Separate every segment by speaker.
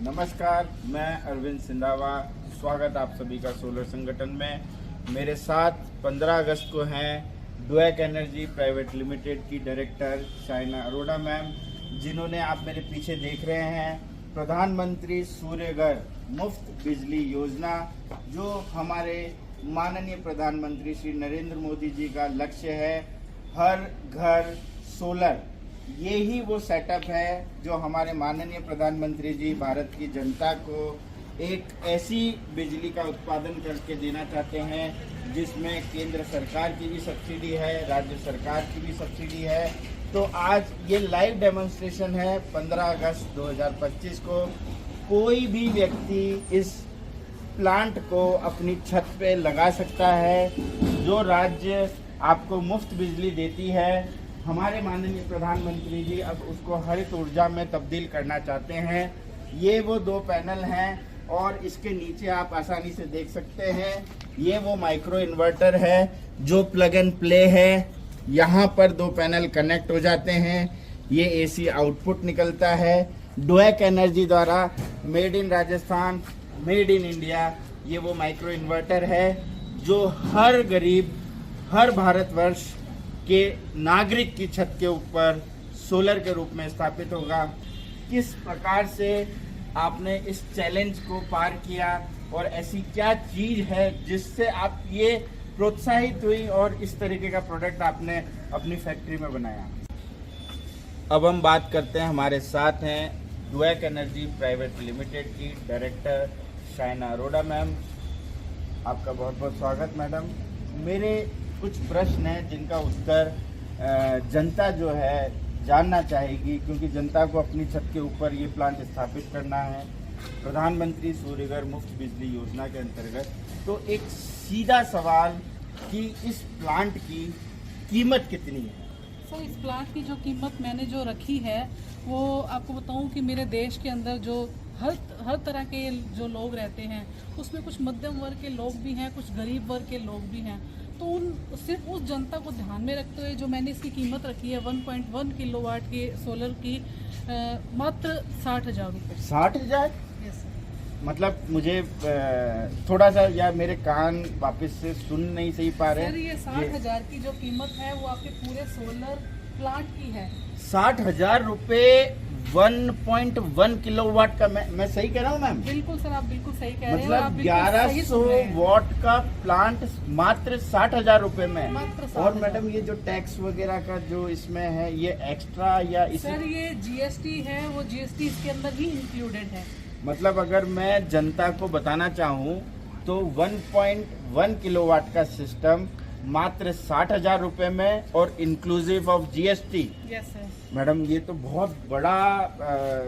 Speaker 1: नमस्कार, मैं अरविंद सिंधावा। स्वागत आप सभी का सोलर संगठन में। मेरे साथ 15 अगस्त को हैं डुएक एनर्जी प्राइवेट लिमिटेड की डायरेक्टर शाइना अरोड़ा मैम, जिन्होंने आप मेरे पीछे देख रहे हैं प्रधानमंत्री सूर्य घर मुफ्त बिजली योजना, जो हमारे माननीय प्रधानमंत्री श्री नरेंद्र मोदी जी का लक्ष्य है, हर घर सोलर। ये ही वो सेटअप है जो हमारे माननीय प्रधानमंत्री जी भारत की जनता को एक ऐसी बिजली का उत्पादन करके देना चाहते हैं जिसमें केंद्र सरकार की भी सब्सिडी है, राज्य सरकार की भी सब्सिडी है। तो आज ये लाइव डेमोन्स्ट्रेशन है 15 अगस्त 2025 को। कोई भी व्यक्ति इस प्लांट को अपनी छत पे लगा सकता है। जो राज्य आपको मुफ्त बिजली देती है, हमारे माननीय प्रधानमंत्री जी अब उसको हरित ऊर्जा में तब्दील करना चाहते हैं। ये वो दो पैनल हैं और इसके नीचे आप आसानी से देख सकते हैं, ये वो माइक्रो इन्वर्टर है जो प्लग एंड प्ले है। यहाँ पर दो पैनल कनेक्ट हो जाते हैं, ये एसी आउटपुट निकलता है। डुएक एनर्जी द्वारा made in Rajasthan, made in India, ये वो माइक्रो इन्वर्टर है जो हर गरीब, हर भारतवर्ष के नागरिक की छत के ऊपर सोलर के रूप में स्थापित होगा। किस प्रकार से आपने इस चैलेंज को पार किया और ऐसी क्या चीज है जिससे आप ये प्रोत्साहित हुई और इस तरीके का प्रोडक्ट आपने अपनी फैक्ट्री में बनाया। अब हम बात करते हैं, हमारे साथ हैं डुएक एनर्जी प्राइवेट लिमिटेड की डायरेक्टर शाइना अरोड़ा मैम। आपका बहुत बहुत स्वागत मैडम। मेरे कुछ प्रश्न हैं जिनका उत्तर जनता जो है जानना चाहेगी, क्योंकि जनता को अपनी छत के ऊपर ये प्लांट स्थापित करना है प्रधानमंत्री सूर्य घर मुफ्त बिजली योजना के अंतर्गत। तो एक सीधा सवाल कि इस प्लांट की कीमत कितनी है?
Speaker 2: सर, इस प्लांट की जो कीमत मैंने जो रखी है वो आपको बताऊं कि मेरे देश के अंदर जो हर तरह के जो लोग रहते हैं, उसमें कुछ मध्यम वर्ग के लोग भी हैं, कुछ गरीब वर्ग के लोग भी हैं। तो सिर्फ उस जनता को ध्यान में रखते हुए जो मैंने इसकी कीमत रखी है 1.1 किलोवाट के सोलर की, मात्र 60,000 रुपये।
Speaker 1: 60,000?
Speaker 2: Yes sir.
Speaker 1: मतलब मुझे थोड़ा सा, या मेरे कान वापस से सुन नहीं सही पा रहे।
Speaker 2: सर, ये 60,000 की जो कीमत है वो आपके पूरे सोलर प्लांट की है।
Speaker 1: 60,000 रुपये 1.1 किलोवाट का। मैं सही कह रहा हूँ मैम?
Speaker 2: बिल्कुल सर, आप बिल्कुल सही कह रहे हैं।
Speaker 1: मतलब 1100 वॉट का प्लांट मात्र 60,000 रुपए में। और मैडम ये जो टैक्स वगैरह का जो इसमें है, ये एक्स्ट्रा या
Speaker 2: सर ये जीएसटी है, वो जीएसटी इसके अंदर ही इंक्लूडेड है।
Speaker 1: मतलब अगर मैं जनता को बताना चाहूँ तो 1.1 किलोवाट का सिस्टम मात्र 60,000 रुपए में और inclusive of GST.
Speaker 2: Yes sir.
Speaker 1: Madam ये तो बहुत बड़ा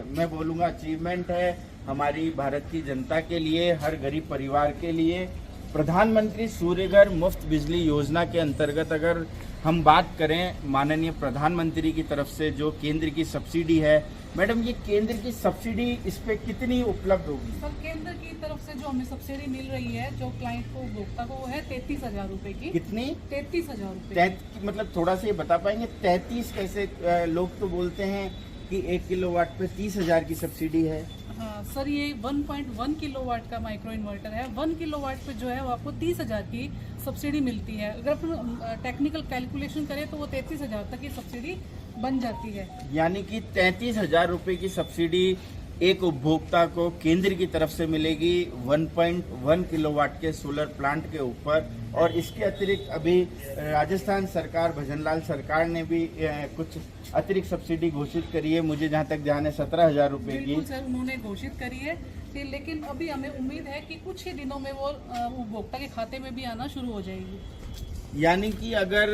Speaker 1: मैं बोलूँगा अचीवमेंट है हमारी भारत की जनता के लिए, हर गरीब परिवार के लिए। प्रधानमंत्री सूर्य घर मुफ्त बिजली योजना के अंतर्गत अगर हम बात करें, माननीय प्रधानमंत्री की तरफ से जो केंद्र की सब्सिडी है, मैडम ये केंद्र की सब्सिडी इस पे कितनी उपलब्ध होगी?
Speaker 2: सर, केंद्र की तरफ से जो हमें सब्सिडी मिल रही है जो क्लाइंट को, उपभोक्ता को, वो है 33,000 रुपए की।
Speaker 1: कितनी?
Speaker 2: 33,000 रुपए।
Speaker 1: मतलब थोड़ा सा ये बता पाएंगे 33 कैसे? लोग तो बोलते हैं कि 1 किलोवाट पे 30,000 की सब्सिडी है।
Speaker 2: हाँ सर, ये 1.1 किलोवाट का माइक्रो इन्वर्टर है। 1 किलोवाट पे जो है वो आपको 30,000 की सब्सिडी मिलती है। अगर अपन टेक्निकल कैलकुलेशन करें तो वो 33,000 तक की सब्सिडी बन जाती है।
Speaker 1: यानी कि 33,000 रुपए की सब्सिडी एक उपभोक्ता को केंद्र की तरफ से मिलेगी 1.1 किलोवाट के सोलर प्लांट के ऊपर। और इसके अतिरिक्त अभी राजस्थान सरकार, भजनलाल सरकार ने भी कुछ अतिरिक्त सब्सिडी घोषित करी है, मुझे जहां तक ध्यान है 17,000 रुपए की।
Speaker 2: बिल्कुल सर, उन्होंने घोषित करी है, लेकिन अभी हमें उम्मीद है कि कुछ ही दिनों में वो उपभोक्ता के खाते में भी आना शुरू हो जाएगी।
Speaker 1: यानी कि अगर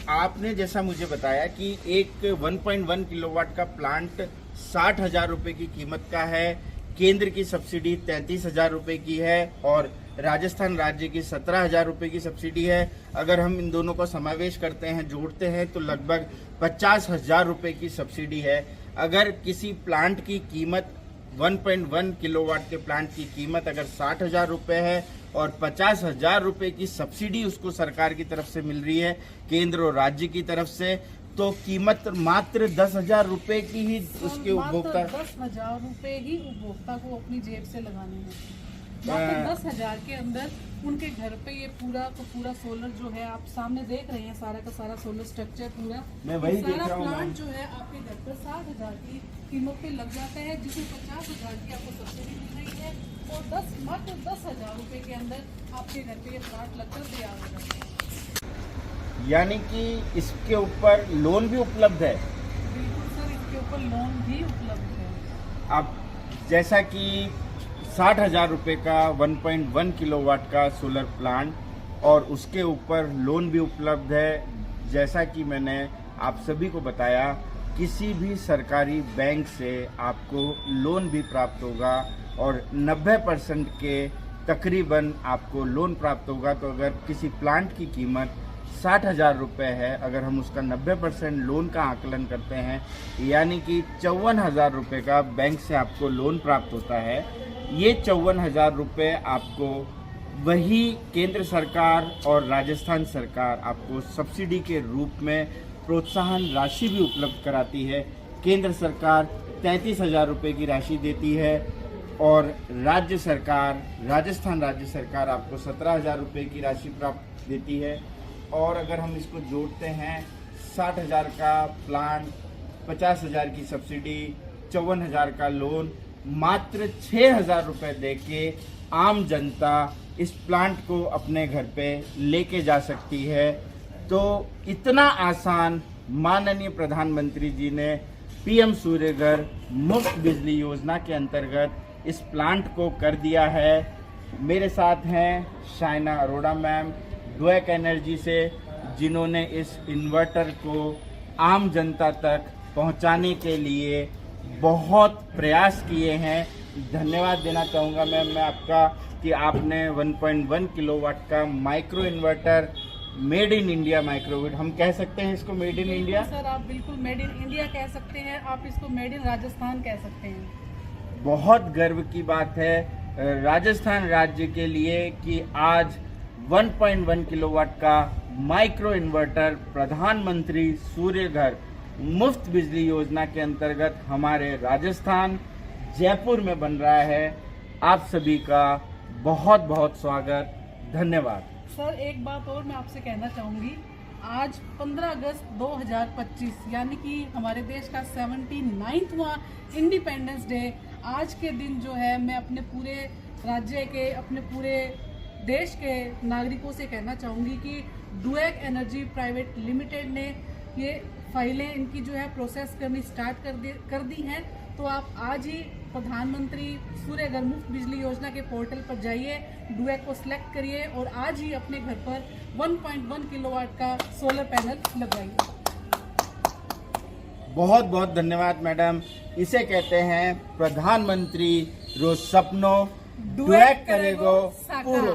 Speaker 1: आपने जैसा मुझे बताया कि एक 1.1 किलोवाट का प्लांट 60,000 रुपए की कीमत का है, केंद्र की सब्सिडी 33,000 रुपए की है और राजस्थान राज्य की 17,000 रुपए की सब्सिडी है। अगर हम इन दोनों को समावेश करते हैं, जोड़ते हैं, तो लगभग 50,000 रुपए की सब्सिडी है। अगर किसी प्लांट की कीमत 1.1 किलोवाट के प्लांट की कीमत अगर 60,000 रुपए है और 50,000 रुपए की सब्सिडी उसको सरकार की तरफ से मिल रही है, केंद्र और राज्य की तरफ से, तो कीमत मात्र 10,000 रुपए की ही उसके
Speaker 2: मात्र
Speaker 1: उपभोक्ता
Speaker 2: 10,000 रुपए ही उपभोक्ता को अपनी जेब से लगाने हैं। मात्र 10,000 के अंदर उनके घर पे ये पूरा सोलर जो है आप सामने देख रहे हैं, सारा का सारा सोलर स्ट्रक्चर पूरा
Speaker 1: मैं वही
Speaker 2: ये
Speaker 1: देख
Speaker 2: सारा
Speaker 1: रहा हूँ
Speaker 2: प्लांट
Speaker 1: मैम।
Speaker 2: जो है आपके घर पर 60,000 की कीमत पे लग जाता है, जिसमें 50,000 की आपको सब्सिडी मिल रही है और मात्र 10,000 रुपए के अंदर आपके घर पे ये प्लांट लगकर तैयार हो जाता है।
Speaker 1: यानी कि इसके ऊपर लोन भी उपलब्ध है।
Speaker 2: बिल्कुल सर, इसके ऊपर लोन भी उपलब्ध है।
Speaker 1: अब जैसा कि 60,000 रुपए का 1.1 किलोवाट का सोलर प्लांट और उसके ऊपर लोन भी उपलब्ध है। जैसा कि मैंने आप सभी को बताया, किसी भी सरकारी बैंक से आपको लोन भी प्राप्त होगा और 90% के तकरीबन आपको लोन प्राप्त होगा। तो अगर किसी प्लांट की कीमत 60,000 रुपये है, अगर हम उसका 90% लोन का आकलन करते हैं, यानी कि 54,000 रुपये का बैंक से आपको लोन प्राप्त होता है। ये 54,000 रुपये आपको वही केंद्र सरकार और राजस्थान सरकार आपको सब्सिडी के रूप में प्रोत्साहन राशि भी उपलब्ध कराती है। केंद्र सरकार 33,000 रुपये की राशि देती है और राज्य सरकार, राजस्थान राज्य सरकार आपको 17,000 रुपये की राशि प्राप्त देती है। और अगर हम इसको जोड़ते हैं, 60,000 का प्लांट, 50,000 की सब्सिडी, 54,000 का लोन, मात्र 6,000 रुपये दे के आम जनता इस प्लांट को अपने घर पे लेके जा सकती है। तो इतना आसान माननीय प्रधानमंत्री जी ने पीएम सूर्यघर मुफ्त बिजली योजना के अंतर्गत इस प्लांट को कर दिया है। मेरे साथ हैं Shaina Arora ma'am Dweck energy से, जिन्होंने इस इन्वर्टर को आम जनता तक पहुंचाने के लिए बहुत प्रयास किए हैं। धन्यवाद देना चाहूँगा मैम मैं आपका कि आपने 1.1 किलोवाट का micro inverter made in India microwave, हम कह सकते हैं इसको मेड इन इंडिया?
Speaker 2: सर आप बिल्कुल मेड इन इंडिया कह सकते हैं, आप इसको मेड इन राजस्थान कह सकते हैं।
Speaker 1: बहुत गर्व की बात है राजस्थान राज्य के लिए कि आज 1.1 किलोवाट का माइक्रो इन्वर्टर प्रधानमंत्री सूर्यघर मुफ्त बिजली योजना के अंतर्गत हमारे राजस्थान जयपुर में बन रहा है। आप सभी का बहुत बहुत स्वागत, धन्यवाद।
Speaker 2: सर एक बात और मैं आपसे कहना चाहूँगी, आज 15 अगस्त 2025 यानी कि हमारे देश का 79वां इंडिपेंडेंस डे, आज के दिन जो है मैं अपने पूरे राज्य के, अपने पूरे देश के नागरिकों से कहना चाहूँगी कि ड्वेक एनर्जी प्राइवेट लिमिटेड ने ये फाइलें इनकी जो है प्रोसेस करनी स्टार्ट कर दी हैं। तो आप आज ही प्रधानमंत्री सूर्यघर मुफ्त बिजली योजना के पोर्टल पर जाइए, ड्वेक को सिलेक्ट करिए और आज ही अपने घर पर 1.1 किलोवाट का सोलर पैनल लगाइए।
Speaker 1: बहुत बहुत धन्यवाद मैडम। इसे कहते हैं प्रधानमंत्री रो सपनों ड्वेक करेगो पूरो।